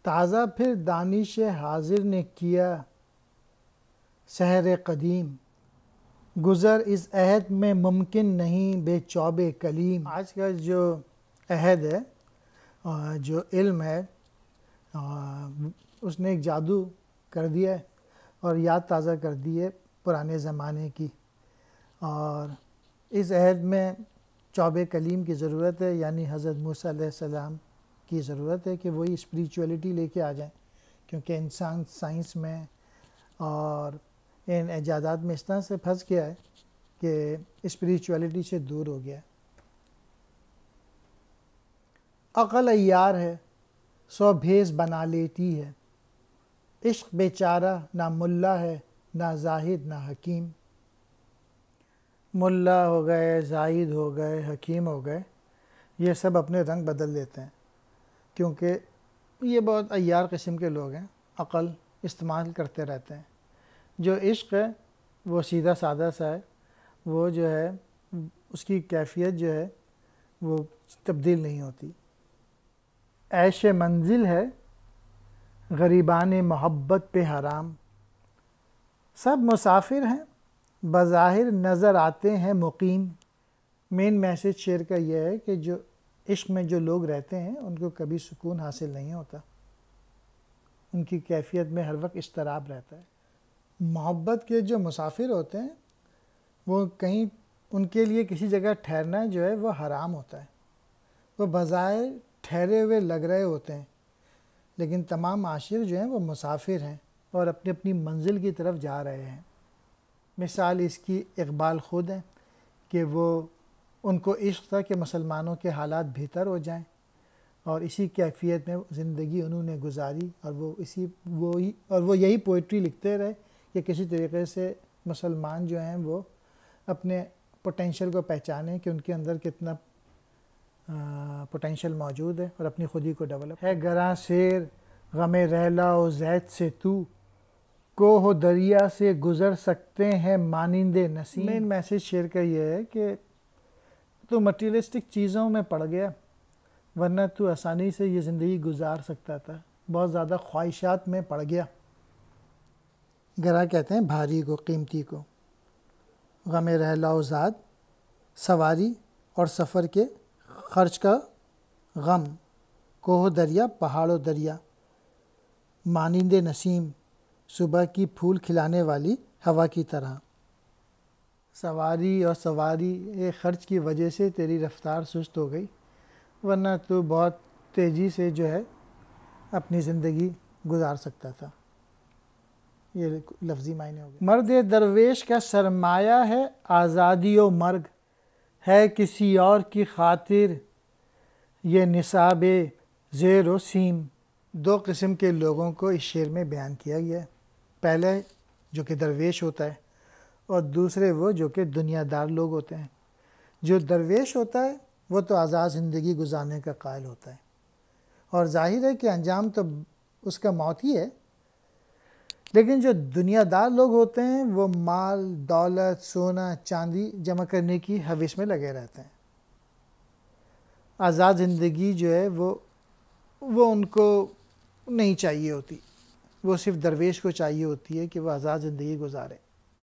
تازہ پھر دانش حاضر نے کیا سحر قدیم، گزر اس عہد میں ممکن نہیں بے چوب کلیم۔ آج کا جو عہد ہے، جو علم ہے، اس نے ایک جادو کر دیا ہے اور یاد تازہ کر دی ہے پرانے زمانے کی، اور اس عہد میں چوب کلیم کی ضرورت ہے، یعنی حضرت موسیٰ علیہ السلام کی ضرورت ہے کہ وہی اسپریچولیٹی لے کے آ جائیں، کیونکہ انسان سائنس میں اور ان ایجادات میں اس طرح سے پھنس گیا ہے کہ اسپریچولیٹی سے دور ہو گیا ہے۔ عقل عیار ہے سو بھیس بنا لیتی ہے، عشق بیچارہ نہ ملا ہے نہ زاہد نہ حکیم۔ ملا ہو گئے، زاہد ہو گئے، حکیم ہو گئے، یہ سب اپنے رنگ بدل دیتے ہیں کیونکہ یہ بہت عیار قسم کے لوگ ہیں، عقل استعمال کرتے رہتے ہیں۔ جو عشق ہے وہ سیدھا سادہ سا ہے، وہ جو ہے اس کی کیفیت جو ہے وہ تبدیل نہیں ہوتی۔ عیش منزل ہے غریبان محبت پہ حرام، سب مسافر ہیں بظاہر نظر آتے ہیں مقیم۔ مین میسج شعر کا یہ ہے کہ جو عشق میں جو لوگ رہتے ہیں ان کو کبھی سکون حاصل نہیں ہوتا، ان کی کیفیت میں ہر وقت اضطراب رہتا ہے۔ محبت کے جو مسافر ہوتے ہیں وہ کہیں ان کے لیے کسی جگہ ٹھہرنا جو ہے وہ حرام ہوتا ہے، وہ بظاہر ٹھہرے ہوئے لگ رہے ہوتے ہیں لیکن تمام عاشق جو ہیں وہ مسافر ہیں اور اپنی اپنی منزل کی طرف جا رہے ہیں۔ مثال اس کی اقبال خود ہے کہ وہ ان کو عشق تھا کہ مسلمانوں کے حالات بہتر ہو جائیں، اور اسی کیفیت میں زندگی انہوں نے گزاری، اور وہ یہی پوئٹری لکھتے رہے کہ کسی طریقے سے مسلمان جو ہیں وہ اپنے پوٹینشیل کو پہچانیں کہ ان کے اندر کتنا پوٹینشیل موجود ہے اور اپنی خودی کو ڈیولپ ہے۔ گراں سیر غم ریلا و زید سے تو، کوہ و دریا سے گزر سکتے ہیں مانند نسیم۔ مین میسج شعر کا یہ ہے کہ تو مٹیریلسٹک چیزوں میں پڑ گیا، ورنہ تو آسانی سے یہ زندگی گزار سکتا تھا، بہت زیادہ خواہشات میں پڑ گیا۔ گرا کہتے ہیں بھاری کو، قیمتی کو، غم رحلہ و زاد سواری اور سفر کے خرچ کا غم، کوہ و دریا پہاڑ و دریا، مانند نسیم صبح کی پھول کھلانے والی ہوا کی طرح۔ سواری خرچ کی وجہ سے تیری رفتار سست ہو گئی، ورنہ تو بہت تیزی سے جو ہے اپنی زندگی گزار سکتا تھا۔ یہ لفظی معنی ہو گیا۔ مرد درویش کا سرمایہ ہے آزادی و مرگ، ہے کسی اور کی خاطر یہ نصاب زیر و سیم۔ دو قسم کے لوگوں کو اس شعر میں بیان کیا گیا ہے، پہلے جو کہ درویش ہوتا ہے اور دوسرے وہ جو کہ دنیا دار لوگ ہوتے ہیں۔ جو درویش ہوتا ہے وہ تو آزاد زندگی گزارنے کا قائل ہوتا ہے، اور ظاہر ہے کہ انجام تو اس کا موت ہی ہے، لیکن جو دنیا دار لوگ ہوتے ہیں وہ مال دولت سونا چاندی جمع کرنے کی ہوس میں لگے رہتے ہیں۔ آزاد زندگی جو ہے وہ ان کو نہیں چاہیے ہوتی، وہ صرف درویش کو چاہیے ہوتی ہے کہ وہ آزاد زندگی گزارے۔